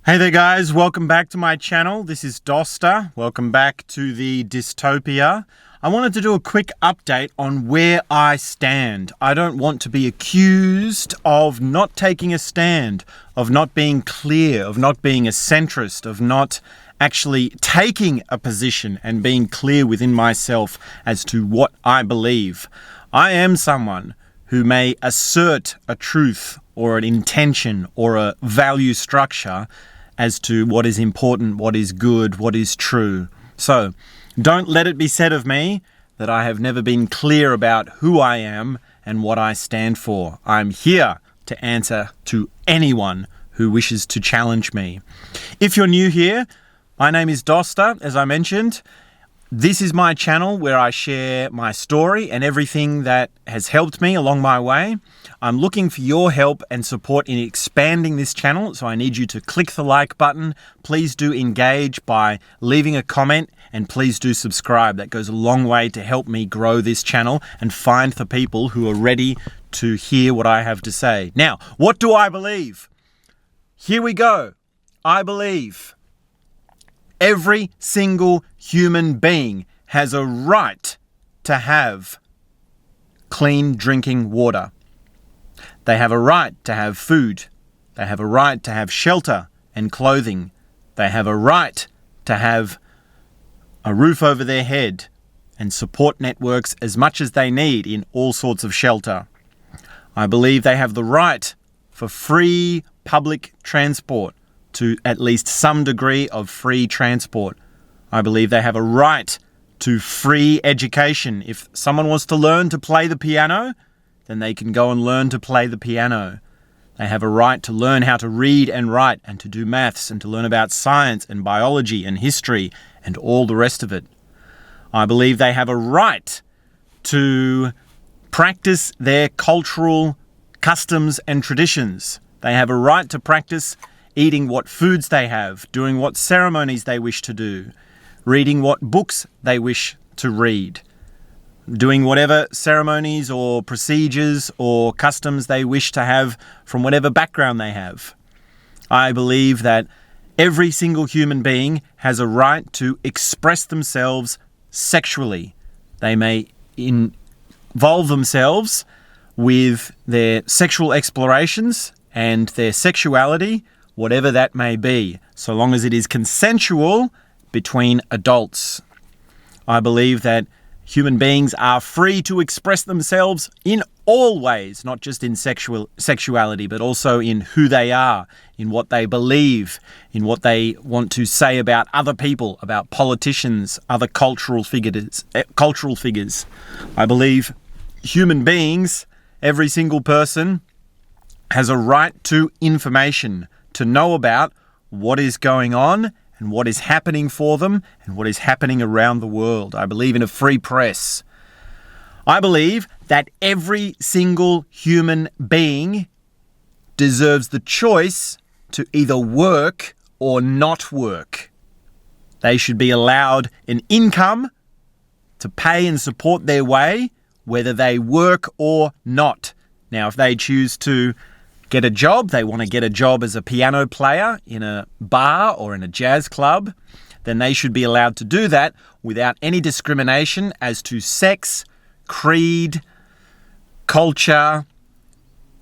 Hey there guys, welcome back to my channel. This is Dosta. Welcome back to the dystopia. I wanted to do a quick update on where I stand. I don't want to be accused of not taking a stand, of not being clear, of not being a centrist, of not actually taking a position and being clear within myself as to what I believe. I am someone who may assert a truth or an intention or a value structure as to what is important, what is good, what is true. So, don't let it be said of me that I have never been clear about who I am and what I stand for. I'm here to answer to anyone who wishes to challenge me. If you're new here, my name is Dosta, as I mentioned. This is my channel where I share my story and everything that has helped me along my way. I'm looking for your help and support in expanding this channel, so I need you to click the like button. Please do engage by leaving a comment, and please do subscribe. That goes a long way to help me grow this channel and find the people who are ready to hear what I have to say. Now, what do I believe? Here we go. I believe every single human being has a right to have clean drinking water. They have a right to have food. They have a right to have shelter and clothing. They have a right to have a roof over their head and support networks as much as they need in all sorts of shelter. I believe they have the right for free public transport, to at least some degree of free transport. I believe they have a right to free education. If someone wants to learn to play the piano, then they can go and learn to play the piano. They have a right to learn how to read and write and to do maths and to learn about science and biology and history and all the rest of it. I believe they have a right to practice their cultural customs and traditions. They have a right to practice eating what foods they have, doing what ceremonies they wish to do, reading what books they wish to read, doing whatever ceremonies or procedures or customs they wish to have from whatever background they have. I believe that every single human being has a right to express themselves sexually. They may involve themselves with their sexual explorations and their sexuality, whatever that may be, so long as it is consensual between adults. I believe that human beings are free to express themselves in all ways, not just in sexuality, but also in who they are, in what they believe, in what they want to say about other people, about politicians, other cultural figures. I believe human beings, every single person, has a right to information, to know about what is going on and what is happening for them and what is happening around the world. I believe in a free press. I believe that every single human being deserves the choice to either work or not work. They should be allowed an income to pay and support their way, whether they work or not. Now, if they choose to get a job, they want to get a job as a piano player in a bar or in a jazz club, then they should be allowed to do that without any discrimination as to sex, creed, culture,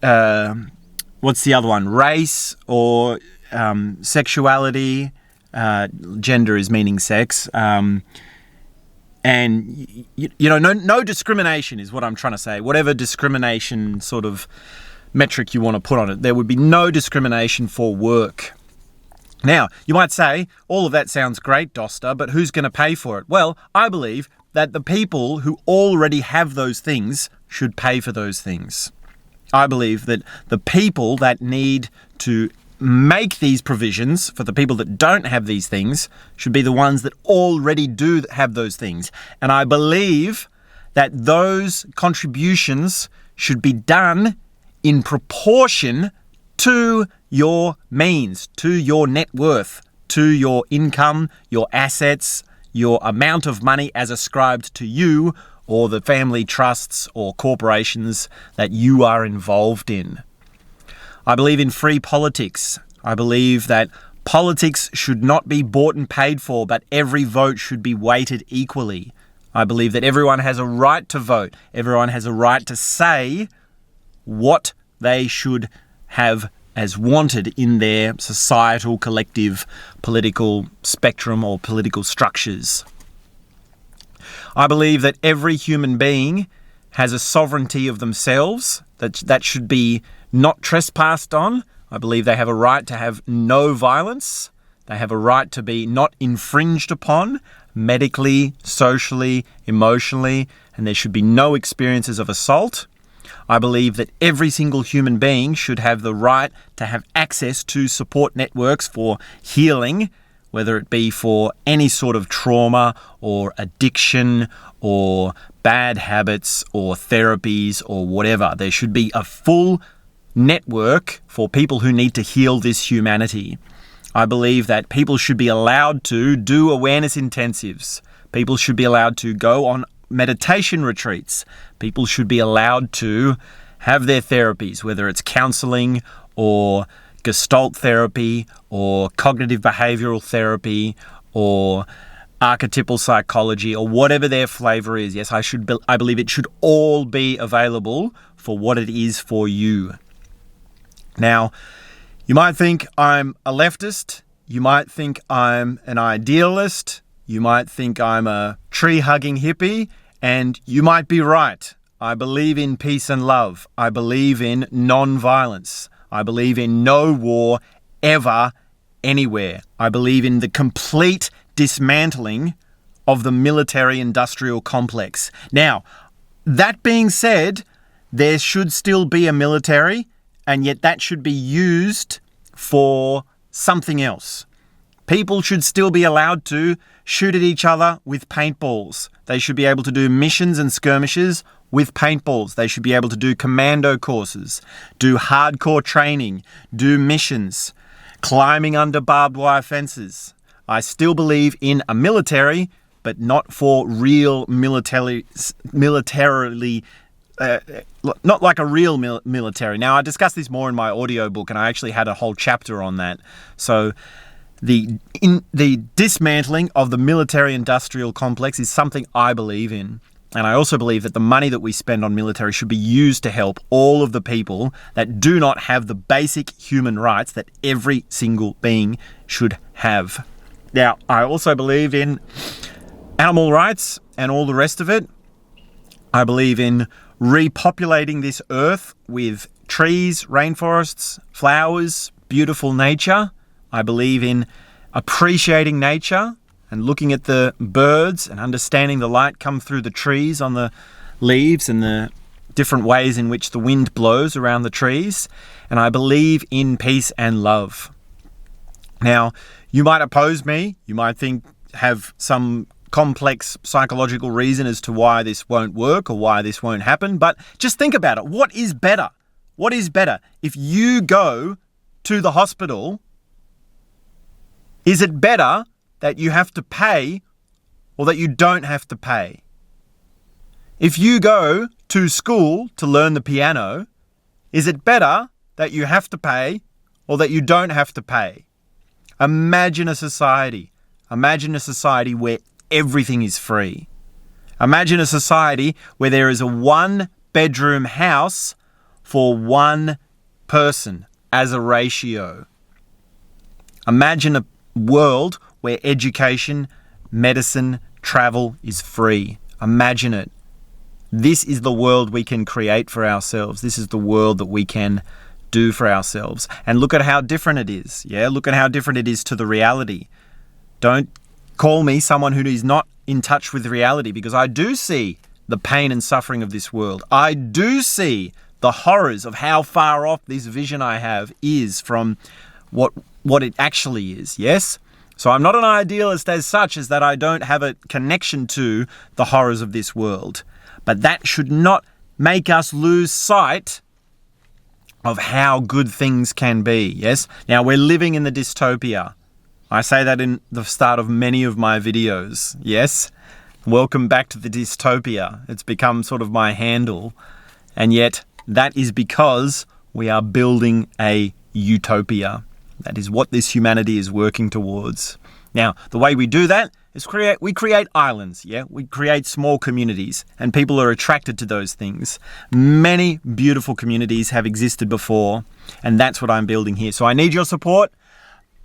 what's the other one? Race or sexuality. Gender is meaning sex. And, no discrimination is what I'm trying to say. Whatever discrimination sort of metric you want to put on it, there would be no discrimination for work. Now, you might say, all of that sounds great, Dosta, but who's going to pay for it? Well, I believe that the people who already have those things should pay for those things. I believe that the people that need to make these provisions for the people that don't have these things should be the ones that already do have those things. And I believe that those contributions should be done in proportion to your means, to your net worth, to your income, your assets, your amount of money as ascribed to you or the family trusts or corporations that you are involved in. I believe in free politics. I believe that politics should not be bought and paid for, but every vote should be weighted equally. I believe that everyone has a right to vote. Everyone has a right to say what they should have as wanted in their societal, collective, political spectrum or political structures. I believe that every human being has a sovereignty of themselves that should be not trespassed on. I believe they have a right to have no violence. They have a right to be not infringed upon medically, socially, emotionally, and there should be no experiences of assault. I believe that every single human being should have the right to have access to support networks for healing, whether it be for any sort of trauma or addiction or bad habits or therapies or whatever. There should be a full network for people who need to heal this humanity. I believe that people should be allowed to do awareness intensives. People should be allowed to go on meditation retreats. People should be allowed to have their therapies, whether it's counseling or Gestalt therapy or cognitive behavioral therapy or archetypal psychology or whatever their flavor is. Yes, I believe it should all be available for what it is for you. Now, you might think I'm a leftist. You might think I'm an idealist. You might think I'm a tree-hugging hippie. And you might be right. I believe in peace and love. I believe in non-violence. I believe in no war ever, anywhere. I believe in the complete dismantling of the military-industrial complex. Now, that being said, there should still be a military, and yet that should be used for something else. People should still be allowed to shoot at each other with paintballs. They should be able to do missions and skirmishes with paintballs. They should be able to do commando courses, do hardcore training, do missions, climbing under barbed wire fences. I still believe in a military, but not for real militarily, not like a real military. Now, I discussed this more in my audiobook, and I actually had a whole chapter on that. So the dismantling of the military-industrial complex is something I believe in. And I also believe that the money that we spend on military should be used to help all of the people that do not have the basic human rights that every single being should have. Now, I also believe in animal rights and all the rest of it. I believe in repopulating this earth with trees, rainforests, flowers, beautiful nature. I believe in appreciating nature and looking at the birds and understanding the light come through the trees on the leaves and the different ways in which the wind blows around the trees. And I believe in peace and love. Now, you might oppose me. You might have some complex psychological reason as to why this won't work or why this won't happen. But just think about it. What is better? What is better? If you go to the hospital, is it better that you have to pay or that you don't have to pay? If you go to school to learn the piano, is it better that you have to pay or that you don't have to pay? Imagine a society. Imagine a society where everything is free. Imagine a society where there is a one-bedroom house for one person as a ratio. Imagine a world where education, medicine, travel is free. Imagine it. This is the world we can create for ourselves. This is the world that we can do for ourselves. And look at how different it is. Yeah, look at how different it is to the reality. Don't call me someone who is not in touch with reality, because I do see the pain and suffering of this world. I do see the horrors of how far off this vision I have is from what it actually is. Yes? So I'm not an idealist as such, as that I don't have a connection to the horrors of this world. But that should not make us lose sight of how good things can be. Yes? Now, we're living in the dystopia. I say that in the start of many of my videos. Yes? Welcome back to the dystopia. It's become sort of my handle. And yet, that is because we are building a utopia. That is what this humanity is working towards. Now, the way we do that is we create islands, yeah? We create small communities, and people are attracted to those things. Many beautiful communities have existed before, and that's what I'm building here. So I need your support.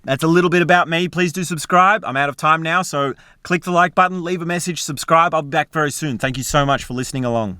That's a little bit about me. Please do subscribe. I'm out of time now, so click the like button, leave a message, subscribe. I'll be back very soon. Thank you so much for listening along.